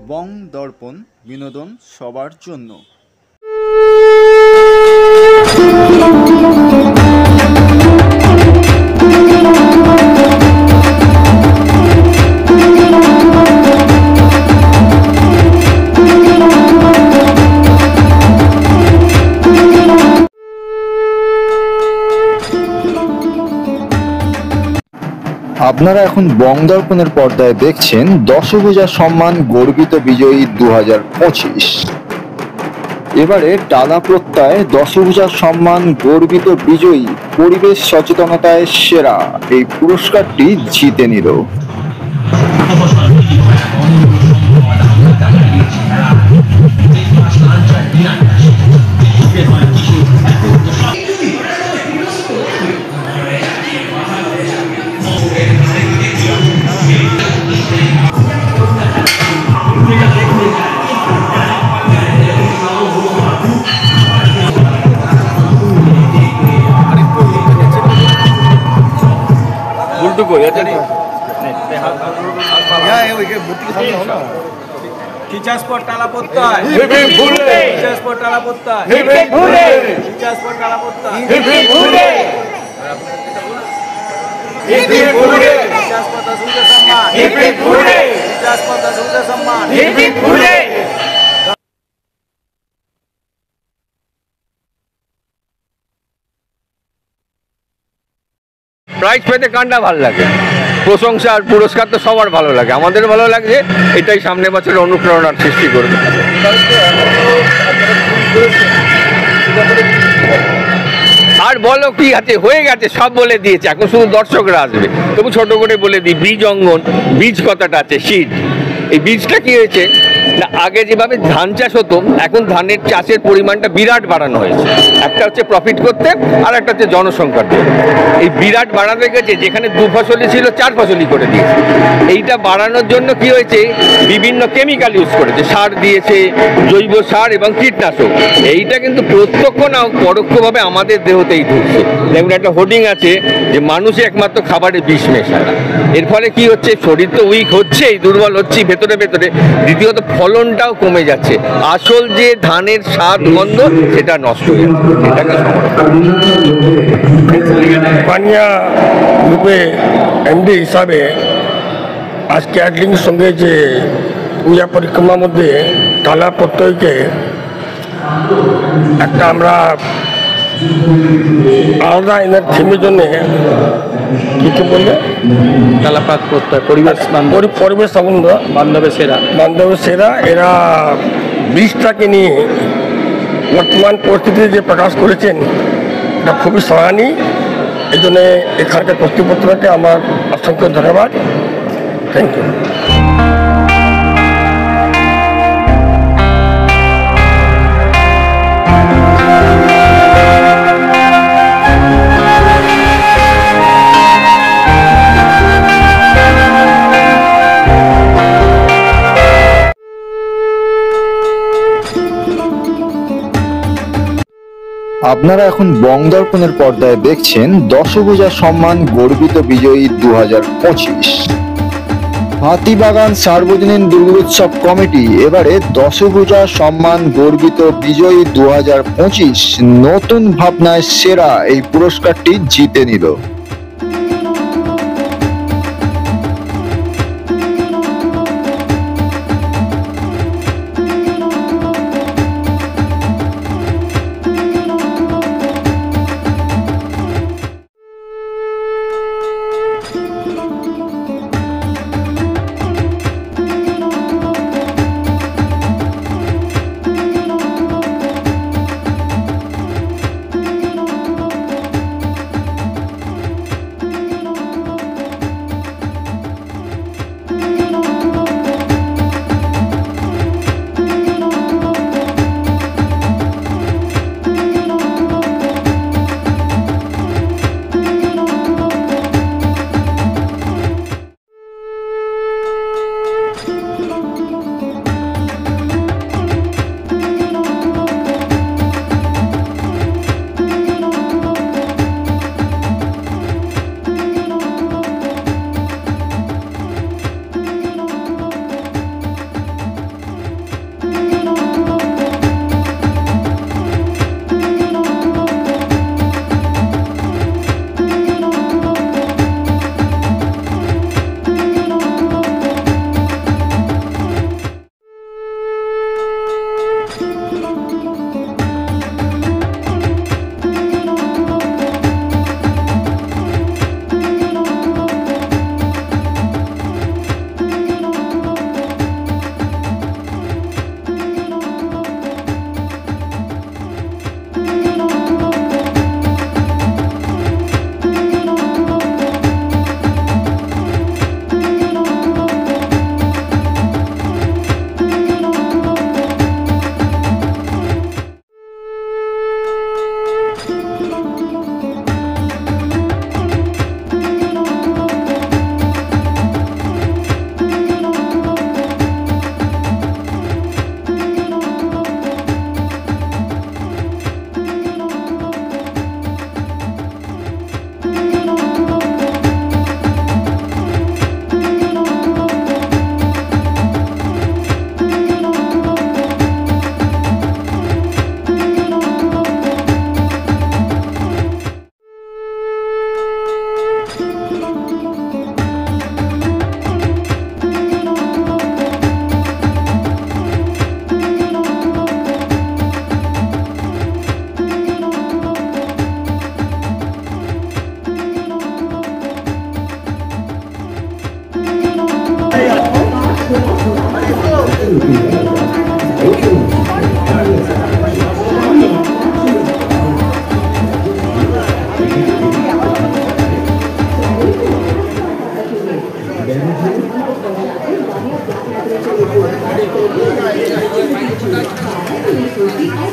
বং দর্পণ, বিনোদন সবার জন্য। আপনারা এখন বং দর্পণের পর্দায় দেখছেন দশভূজা সম্মান গর্বিত বিজয়ী 2025। এবারে টালা প্রত্যয় দশভূজা সম্মান গর্বিত বিজয়ী পরিবেশ সচেতনতায় সেরা এই পুরস্কারটি জিতে নিল। টিচার্স ফর টালা প্রত্যয়, টিচার্স ফর টালা প্রত্যয়, টিচার্স ফর টালা প্রত্যয়, টিচার্স ফর দশভূজা সম্মান, টিচার্স ফর দশভূজা সম্মান। প্রাইজ পেতে কান্ডা ভালো লাগে, প্রশংসা আর পুরস্কার তো সবার ভালো লাগে, আমাদের ভালো লাগছে। এটাই সামনে বছর অনুপ্রেরণার সৃষ্টি করবে। আর বলো কি আছে, হয়ে গেছে, সব বলে দিয়েছে, এখন শুধু দর্শকরা আসবে। তবু ছোট করে বলে দিই, বীজ অঙ্গন, বীজ কথাটা আছে, সিড। এই বীজটা কি হয়েছে না, আগে যেভাবে ধান চাষ হতো, এখন ধানের চাষের পরিমাণটা বিরাট বাড়ানো হয়েছে। একটা হচ্ছে প্রফিট করতে, আর একটা হচ্ছে জনসংখ্যার জন্য। এই বিরাট বাড়াতে গেছে, যেখানে 2 ফসলি ছিল 4 ফসলি করে দিয়েছে। এইটা বাড়ানোর জন্য কি হয়েছে, বিভিন্ন কেমিক্যাল ইউজ করেছে, সার দিয়েছে, জৈব সার এবং কীটনাশক। এইটা কিন্তু প্রত্যক্ষ না পরোক্ষভাবে আমাদের দেহতেই ঢুকছে। যেমন একটা হোর্ডিং আছে যে মানুষে একমাত্র খাবারে বিষ মেশায়। এর ফলে কি হচ্ছে, শরীর তো উইক হচ্ছেই, দুর্বল হচ্ছেই ভেতরে ভেতরে, দ্বিতীয়ত ফলনটাও কমে যাচ্ছে। আসল যে ধানের স্বাদ গন্ধ সেটা নষ্ট হয়ে যাচ্ছে। এটাকে পানিয়া গ্রুপে এমডি হিসাবে আজ ক্যাটারিংয়ের সঙ্গে যে পূজা পরিক্রমার মধ্যে টালা প্রত্যয়কে একটা আমরা আলাদা এনার থিমের জন্যে কি বললে টালাপাত প্রত্যয়, পরিবেশ সম্বন্ধ বান্ধবের সেরা এরা বীজটাকে নিয়ে বর্তমান পরিস্থিতিতে যে প্রকাশ করেছেন, এটা খুবই সরাহনীয়। এই জন্যে এখানকার কর্তৃপক্ষকে আমার অসংখ্য ধন্যবাদ। Thank you. আপনারা এখন বং দর্পণের পর্দায় দেখছেন দশভূজা সম্মান গর্বিত বিজয়ী 2025। হাতিবাগান সার্বজনীন দুর্গোৎসব কমিটি এবারে দশভূজা সম্মান গর্বিত বিজয়ী 2025 নতুন ভাবনায় সেরা এই পুরস্কারটি জিতে নিল।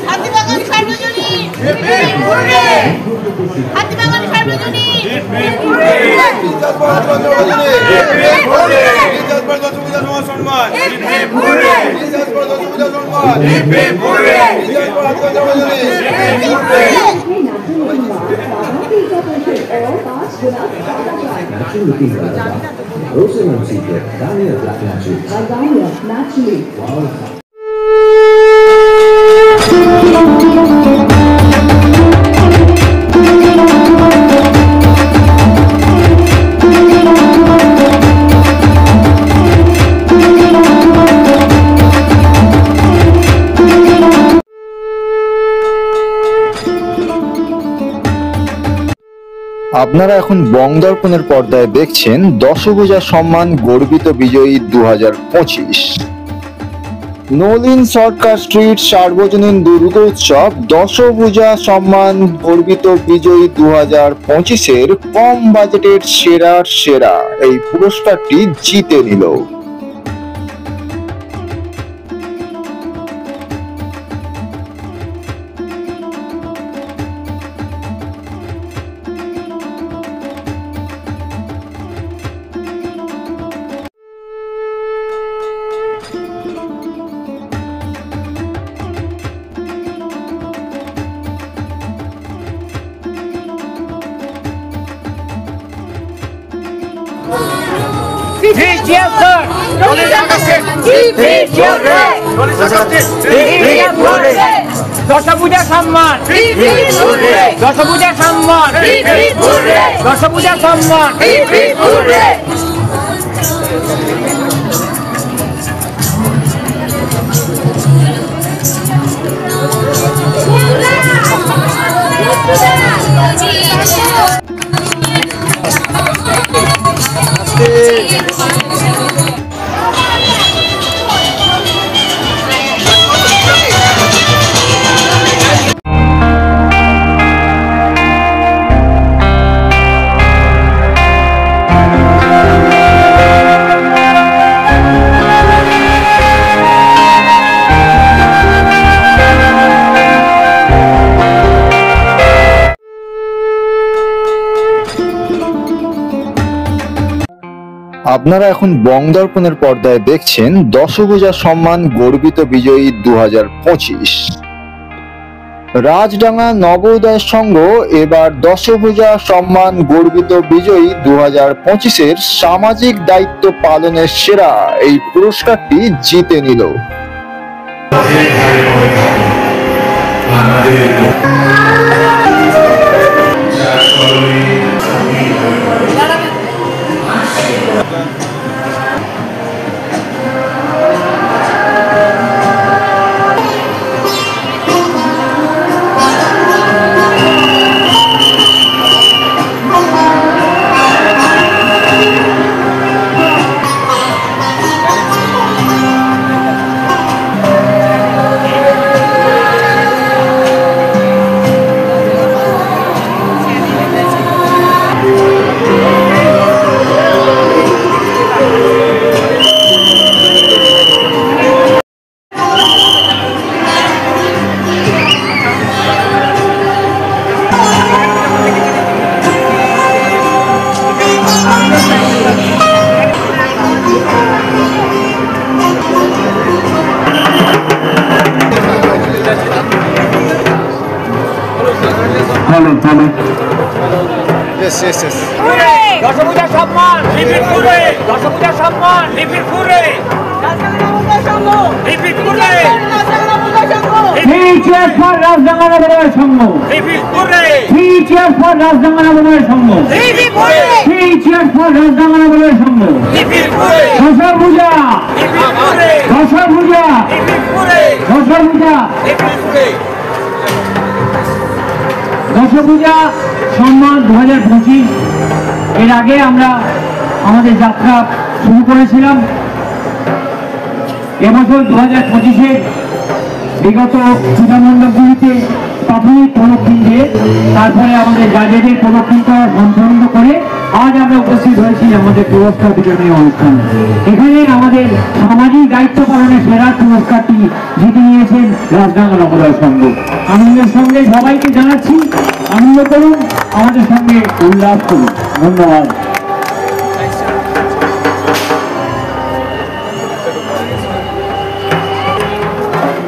হাতিবাগান সার্বজনীন হাতিবাগান সার্বজনীন আপনারা এখন বংদর্পণের পর্দায় দেখছেন দশভুজা সম্মান গর্বিত বিজয়ী 2025। নলিন সরকার স্ট্রিট সার্বজনীন দুর্গোৎসব দশভুজা সম্মান গর্বিত বিজয়ী 2025-এর কম বাজেটের সেরার সেরা এই পুরস্কারটি জিতে নিল। দশভুজা সম্মান দশভুজা সম্মান দশভুজা সম্মান আপনারা এখন বংদর্পণের পর্দায় দেখছেন দশভুজা সম্মান গর্বিত বিজয়ী 2025। রাজডাঙ্গা নবোদয় সংঘ এবার দশভুজা সম্মান গর্বিত বিজয়ী 2025-এর সামাজিক দায়িত্ব পালনের সেরা এই পুরস্কারটি জিতে নিল। দশভুজা সম্মান লিপিপুরে দশভুজা সম্মান লিপিপুরে লিপিপুরে cheers for Rajdanga Navodaya Sangha লিপিপুরে cheers for Rajdanga Navodaya Sangha লিপিপুরে cheers for Rajdanga Navodaya সংঘ লিপিপুরে দশভুজা লিপিপুরে দশভুজা লিপিপুরে দশভুজা লিপিপুরে দশভুজা সম্মান 2025। এর আগে আমরা আমাদের যাত্রা শুরু করেছিলাম এবছর 2025-এর বিগত পূজা মণ্ডপগুলিতে প্রাথমিক প্রদক্ষিণ দিয়ে তারপরে আমাদের জাজেদের প্রদক্ষিণ করা সম্পন্ন করে আজ আমরা উপস্থিত হয়েছি আমাদের পুরস্কার বিতরণী অনুষ্ঠানে। এখানে আমাদের সামাজিক দায়িত্ব পালনের সেরা পুরস্কারটি জিতে নিয়েছেন রাজডাঙ্গা নবোদয় সংঘ। আনন্দের সঙ্গে সবাইকে জানাচ্ছি, আনন্দ করুন, আমাদের সঙ্গে উল্লাস করুন। ধন্যবাদ।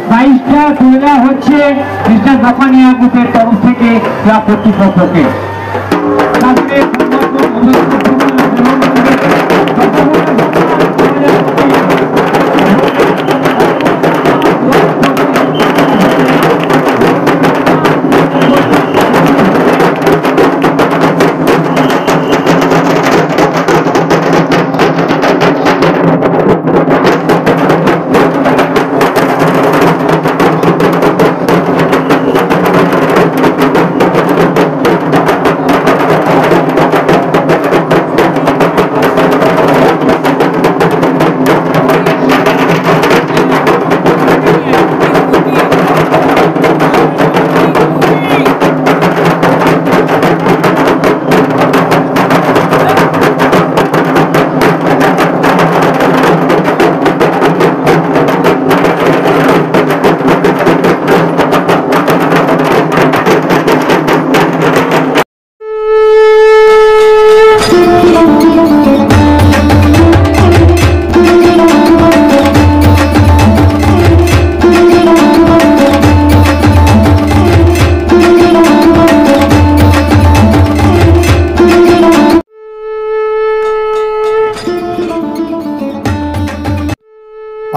প্রাইজটা তুলে দেওয়া হচ্ছে মিস্টার বাপানিয়া গ্রুপের তরফ থেকে ক্লাব কর্তৃপক্ষকে।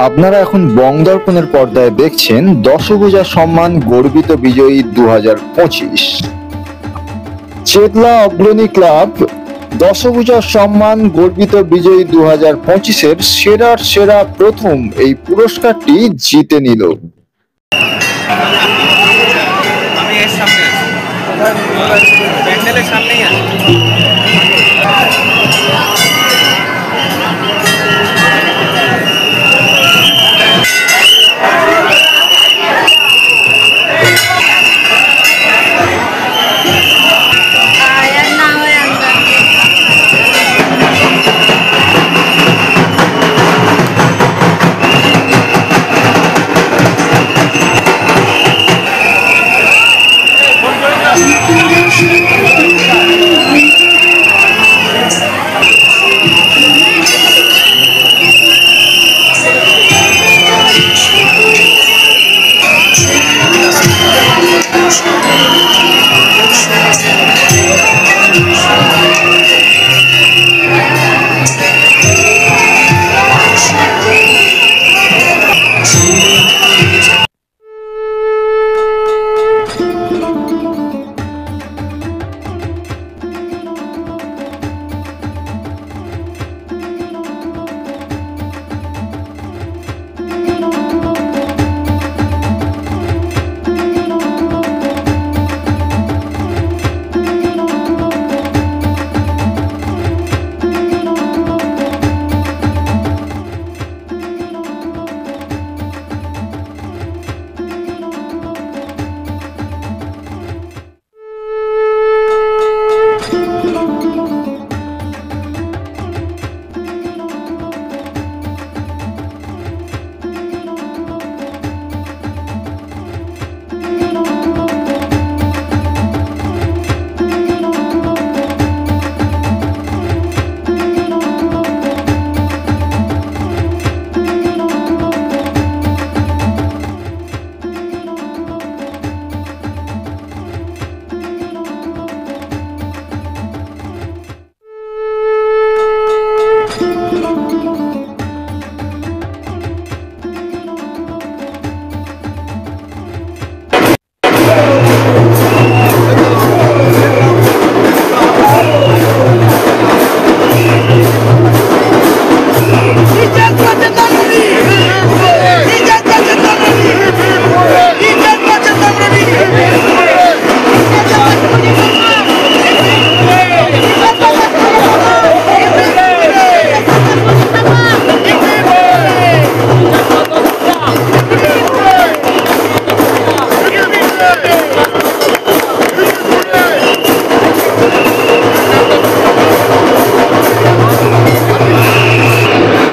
আপনারা এখন বংদর্পণের পর্দায় দেখছেন দশভূজা সম্মান গর্বিত বিজয়ী 2025। চেতলা অগ্রণী ক্লাব দশভূজা সম্মান গর্বিত বিজয়ী 2025-এর সেরার সেরা প্রথম এই পুরস্কারটি জিতে নিল। আমি এর সামনে আছি, প্যান্ডেলের সামনেই আছি।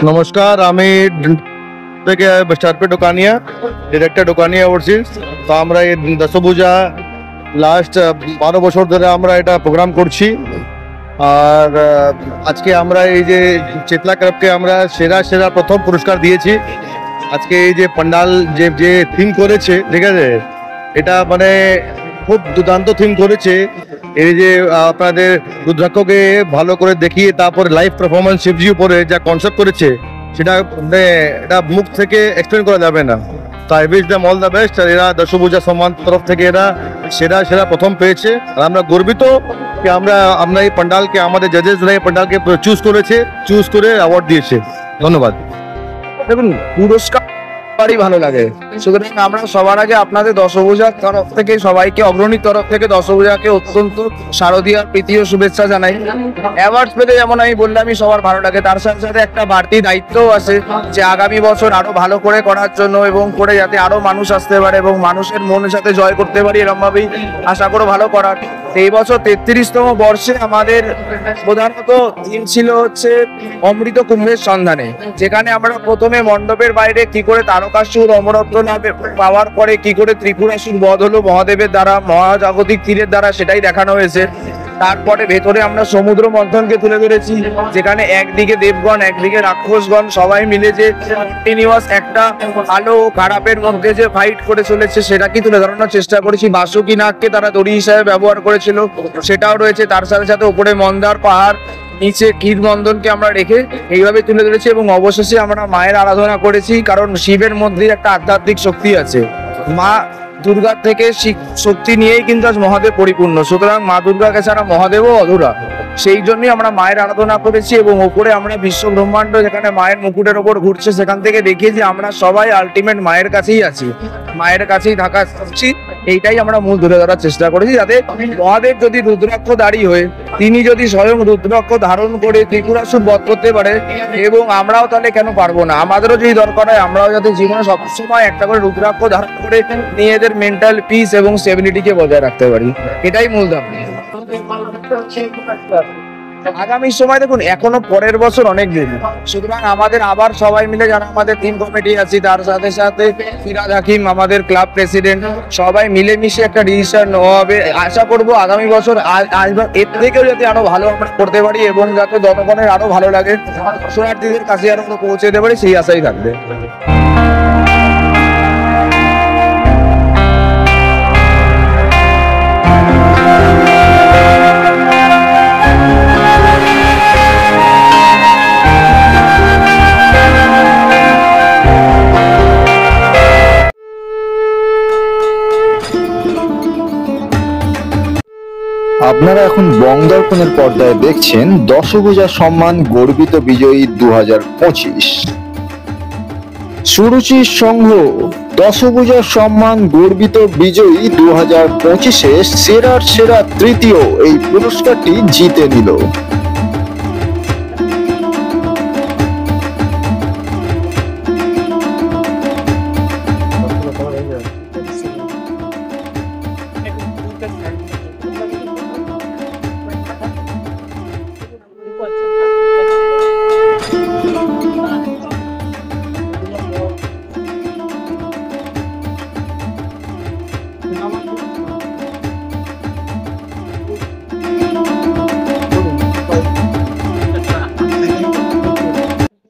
নমস্কার, আমি থেকে স্টারপে ডোকানিয়া, ডিরেক্টর ডোকানিয়া ওভারসিজ। তো আমরা এই দশভূজা লাস্ট 12 বছর ধরে আমরা এটা প্রোগ্রাম করছি। আর আজকে আমরা এই যে চেতলা ক্লাবকে আমরা সেরা সেরা প্রথম পুরস্কার দিয়েছি। আজকে এই যে পান্ডাল যে থিম করেছে, ঠিক আছে, এটা মানে খুব দুর্দান্ত থিম করেছে। এই যে আপনাদের রুদ্রাক্ষকে ভালো করে দেখিয়ে তারপরে লাইভ পারফরমেন্স শিবজি উপরে যা কনসেপ্ট করেছে, সেটা মানে এটা মুখ থেকে এক্সপ্লেন করা যাবে না। তো I wish them all the best. আর এরা দশভূজা সম্মান তরফ থেকে এরা সেরা সেরা প্রথম পেয়েছে। আর আমরা গর্বিত যে আমরা এই পান্ডালকে, আমাদের জাজেসরা এই পান্ডালকে চুজ করে অ্যাওয়ার্ড দিয়েছে। ধন্যবাদ। দেখুন, পুরস্কারই ভালো লাগে। সুতরাং আমরা সবার আগে আপনাদের দশভূজার তরফ থেকে সবাইকে, অগ্রণীর তরফ থেকে দশভূজাকে অত্যন্ত শারদীয়ার প্রীতি ও শুভেচ্ছা জানাই। অ্যাওয়ার্ডস পেতে যেমন আমি বললামই সবার ভালো লাগে, তার সাথে সাথে একটা বাড়তি দায়িত্বও আছে যে আগামী বছর আরো ভালো করে করার জন্য এবং করে যাতে আরো মানুষ আসতে পারে এবং মানুষের মনের সাথে জয় করতে পারি, এরকম ভাবেই আশা করো ভালো করার। এই বছর 33তম বর্ষে আমাদের প্রধানত থিম ছিল হচ্ছে অমৃত কুম্ভের সন্ধানে, যেখানে আমরা প্রথমে মণ্ডপের বাইরে কি করে তারকাসুর অমরত্ব লাভে পাওয়ার পরে কি করে ত্রিপুরাসুর বধ হলো মহাদেবের দ্বারা, মহাজাগতিক তীরের দ্বারা, সেটাই দেখানো হয়েছে। তারপরে ভেতরে আমরা সমুদ্র মন্থনকে তুলে ধরেছি, যেখানে একদিকে দেবগণ একদিকে রাক্ষসগণ সবাই মিলে যে কন্টিনিউয়াস একটা আলো খারাপের মধ্যে যে ফাইট করে চলেছে সেটাকে তুলে ধরানোর চেষ্টা করেছি। বাসুকি নাগকে তারা দড়ি হিসাবে ব্যবহার করেছিল, সেটাও রয়েছে। তার সাথে সাথে উপরে মন্দার পাহাড়, নিচে ক্ষীর মন্দনকে আমরা রেখে এইভাবে তুলে ধরেছি। এবং অবশেষে আমরা মায়ের আরাধনা করেছি, কারণ শিবের মধ্যে একটা আধ্যাত্মিক শক্তি আছে। মা দুর্গার থেকে শক্তি নিয়েই কিন্তু আজ মহাদেব পরিপূর্ণ। সুতরাং মা দুর্গাকে ছাড়া মহাদেবও অধুরা। সেই জন্যই আমরা মায়ের আরাধনা করেছি। এবং ওপরে আমরা বিশ্ব ব্রহ্মাণ্ড যেখানে মায়ের মুকুটের ওপর ঘুরছে, সেখান থেকে দেখিয়েছি আমরা সবাই আলটিমেট মায়ের কাছেই আছি, মায়ের কাছেই থাকা উচিত। এইটাই আমরা মূল ধরে ধরার চেষ্টা করেছি, যাতে মহাদেব যদি রুদ্রাক্ষধারী হয়ে, তিনি যদি স্বয়ং রুদ্রাক্ষ ধারণ করে ত্রিপুরাসুর বধ করতে পারে, এবং আমরাও তাহলে কেন পারবো না? আমাদেরও যদি দরকার হয় আমরাও যাতে জীবনে সবসময় একটা করে রুদ্রাক্ষ ধারণ করে নিজেদের মেন্টাল পিস এবং স্টেবিলিটিকে বজায় রাখতে পারি, এটাই মূল দাম। আগামী সময় দেখুন, এখনো পরের বছর অনেক দিন, সুতরাং আমাদের আবার সবাই মিলে যারা আমাদের টিম কমিটি আছি, তার সাথে সাথে ফিরাদ হাকিম আমাদের ক্লাব প্রেসিডেন্ট, সবাই মিলেমিশে একটা ডিসিশন নেওয়া হবে। আশা করব আগামী বছর এর থেকেও যাতে আরো ভালো আমরা করতে পারি এবং যাতে জনগণের আরো ভালো লাগে, দর্শনার্থীদের কাছে আরো পৌঁছে দিতে পারি, সেই আশাই থাকবে। আপনারা এখন বংদর্পণের পর্দায় দেখছেন দশভূজা সম্মান গর্বিত বিজয়ী 2025। সুরুচির সংঘ দশভূজা সম্মান গর্বিত বিজয়ী 2025-এ সেরার সেরা তৃতীয় এই পুরস্কারটি জিতে নিল।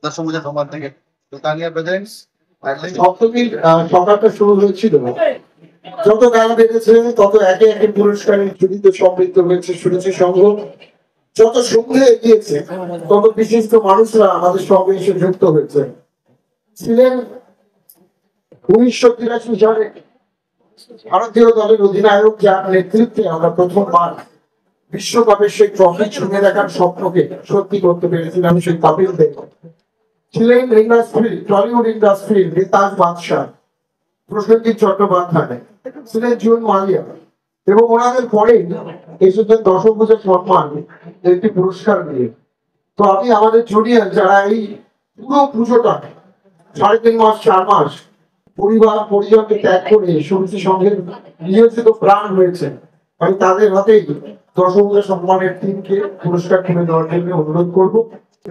দশভূজা সম্মান থেকে দোকানিয়া প্রেজেন্টস। সপ্তমীর সকালটা শুরু হয়েছিল, যত গালা বেড়েছে তত একে একে পুরস্কারের ঝুড়িতে সমৃদ্ধ হয়েছে সুরুচি সংঘ। যত সন্ধ্যে এগিয়েছে তত বিশিষ্ট মানুষরা আমাদের সঙ্গে এসে যুক্ত হয়েছে। ছিলেন 1983 সালে ভারতীয় দলের অধিনায়ক, যার নেতৃত্বে আমরা প্রথমবার বিশ্বকাপের সেই ট্রফি ছুঁয়ে দেখার স্বপ্নকে সত্যি করতে পেরেছিলাম সেই কপিল দেব। ছিলেন টলিউড ইন্ডাস্ট্রির বেতাজ বাদশাহ প্রসেনজিৎ চট্টোপাধ্যায়, ছিলেন জুন মালিয়া, এবং ওনাদের পরে এসেছেন দশভূজা সম্মান একটি পুরস্কার দিয়ে। তো আমি আমাদের জুনিয়র যারা এই পুরো পুজোটা 3.5 মাস 4 মাস পরিবার পরিজনকে ত্যাগ করে সুরুচি সংঘের নিয়োজিত প্রাণ হয়েছে, আমি তাদের হাতেই দশভূজা সম্মানের টিমকে পুরস্কার তুলে দেওয়ার জন্য অনুরোধ করবো।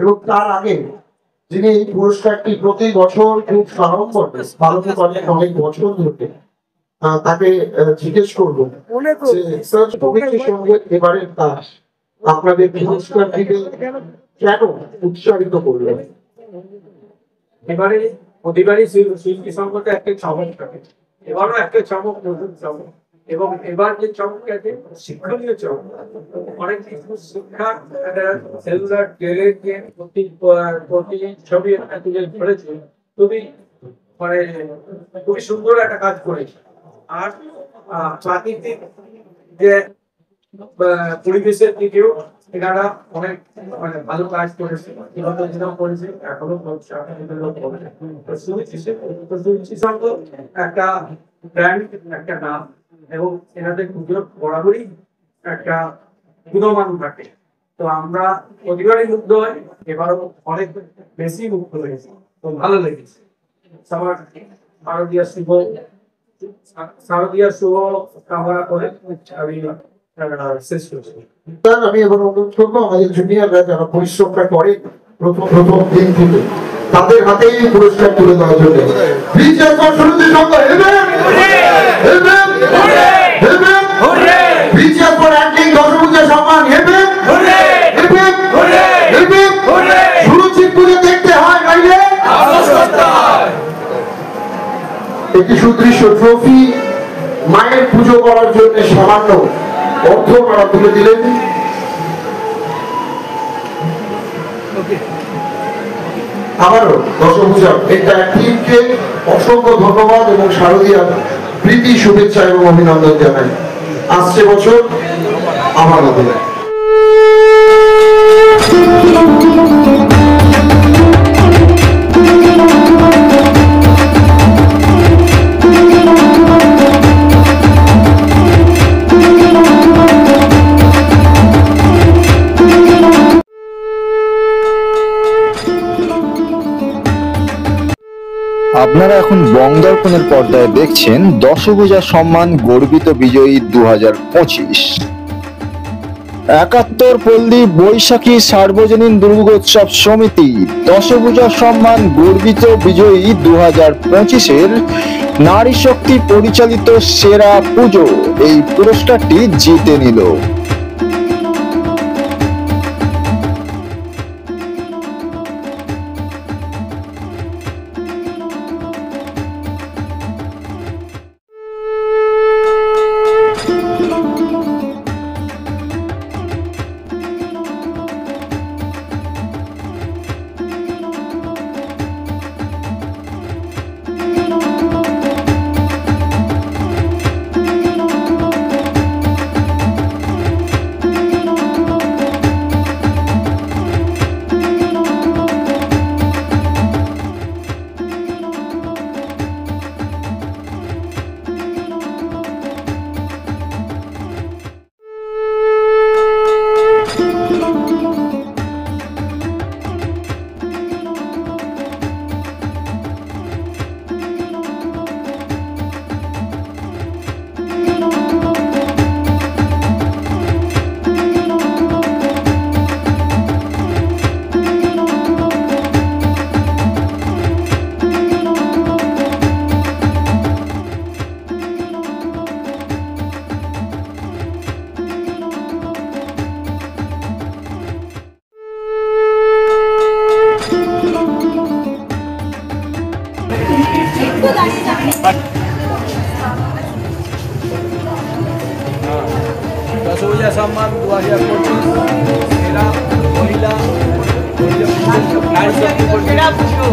এবং তার আগে যিনি এই পুরস্কারটি প্রতি বছর খুব সাড়ম্বরে পালন করেন অনেক বছর ধরে, তাকে জিজ্ঞেস করবো যে স্যার কমিটির সঙ্গে এবারের কাজ আপনাদের পুরস্কার দিতে কেন উৎসাহিত করলেন? এবারে প্রতিবারই শিল্পী সংঘটা একটা চমক থাকে, এবারও একটা চমক, নতুন চমক। এবং এবার যে চমক আছে শিক্ষণীয় চমক, অনেক কিছু শিক্ষা একটা সেলুলার জেলের যে প্রতি ছবি একটা তুলে ধরেছে, খুবই মানে খুবই সুন্দর একটা কাজ করেছে। আর প্রাকৃতিক যে পরিবেশের দিকেও এনারা অনেক মানে ভালো কাজ করেছে, বিগত দিনেও করেছে, এখনো করছে, সুরুচি সংঘ একটা ব্র্যান্ড, একটা নাম, এবং এনাদের পুজো বরাবরই একটা গুণমান থাকে। তো আমরা প্রতিবারই মুগ্ধ হই, এবারও অনেক বেশি মুগ্ধ হয়েছি, তো ভালো লেগেছে। সবার শারদীয় শুভ কামনা করে আমি শেষ করছি। আমি এবার অনুরোধ করবো আমাদের জুনিয়ররা যারা পরিশ্রমটা করে প্রথম দিন থেকে, তাদের হাতেই পুরস্কার তুলে দেওয়ার জন্য সম্মান হেবে সুরুচির পুজো দেখতে হয় বাইরে একটি সুদৃশ্য ট্রফি মায়ের পুজো করার জন্য সামান্য অর্থ তারা তুলে দিলেন। আবারও দশভূজা এটা টিমকে অসংখ্য ধন্যবাদ এবং শারদীয়ার প্রীতি শুভেচ্ছা এবং অভিনন্দন জানাই। আসছে বছর আবার হবে। আপনারা এখন বংদর্পণের পর্দায় দেখছেন দশভূজা সম্মান গর্বিত বিজয়ী 2025। 71 পল্লী বৈশাখী সার্বজনীন দুর্গোৎসব সমিতি দশভূজা সম্মান গর্বিত বিজয়ী 2025-এর নারী শক্তি পরিচালিত সেরা পুজো এই পুরস্কারটি জিতে নিল। দশভূজা সম্মান 2025 সেরা মহিলা নারী শক্তি সেরা পুজো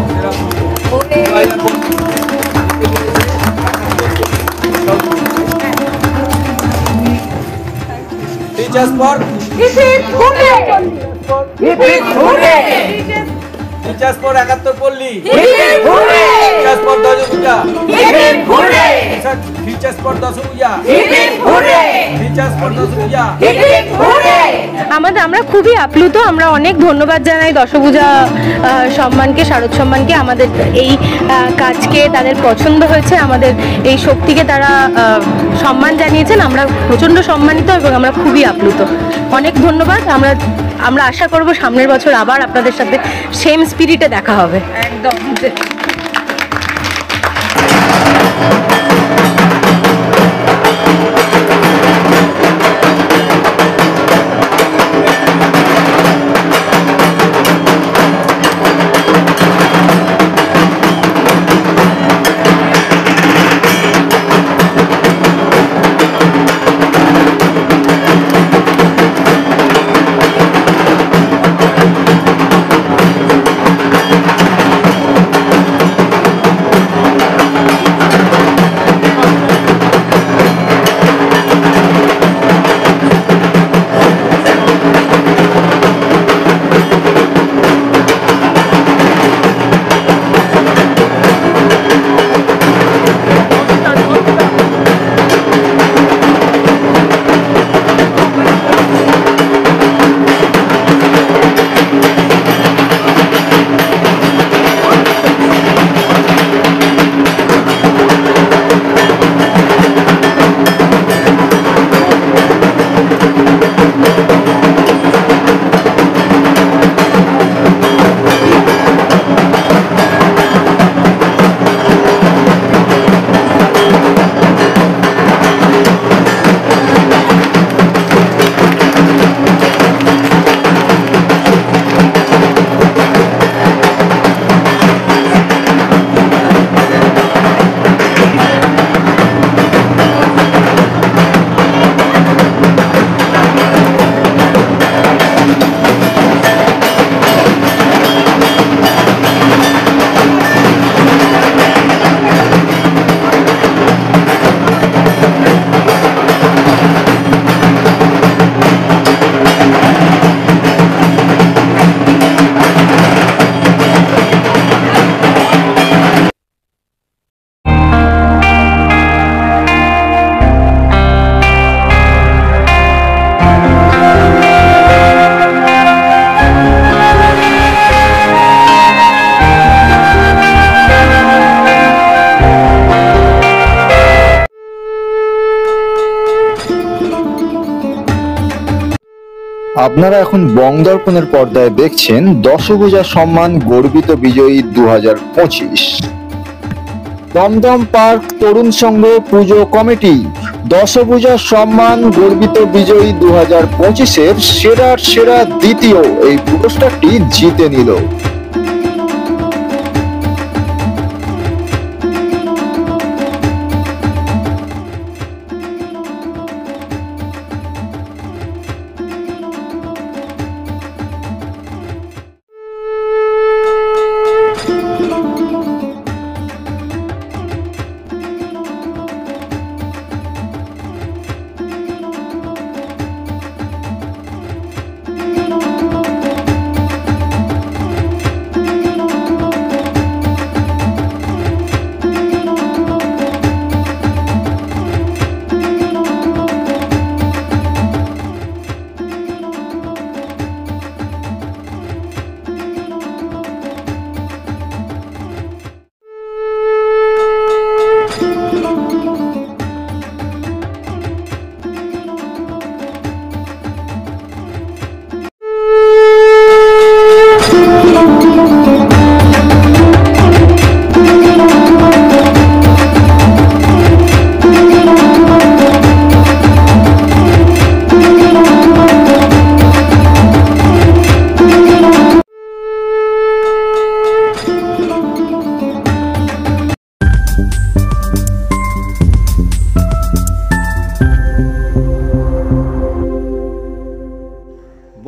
টিচার্স ফর টিচার্স ফর 71 পল্লী teachers for Dashabhuja teachers for Dashabhuja teachers for Dashabhuja. আমরা খুবই আপ্লুত, আমরা অনেক ধন্যবাদ জানাই দশভূজা সম্মানকে, শারদ সম্মানকে। আমাদের এই কাজকে তাদের পছন্দ হয়েছে, আমাদের এই শক্তিকে তারা সম্মান জানিয়েছেন। আমরা প্রচণ্ড সম্মানিত এবং আমরা খুবই আপ্লুত। অনেক ধন্যবাদ। আমরা আমরা আশা করব সামনের বছর আবার আপনাদের সাথে সেম স্পিরিটে দেখা হবে। একদম। আপনারা এখন বংদর্পণের পর্দায় দেখছেন দশভূজা সম্মান গর্বিত বিজয়ী 2025। দমদম পার্ক তরুণ সংঘ পুজো কমিটি দশভূজা সম্মান গর্বিত বিজয়ী 2025-এর সেরার সেরা দ্বিতীয় এই পুরস্কারটি জিতে নিল।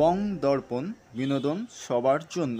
বং দর্পণ, বিনোদন সবার জন্য।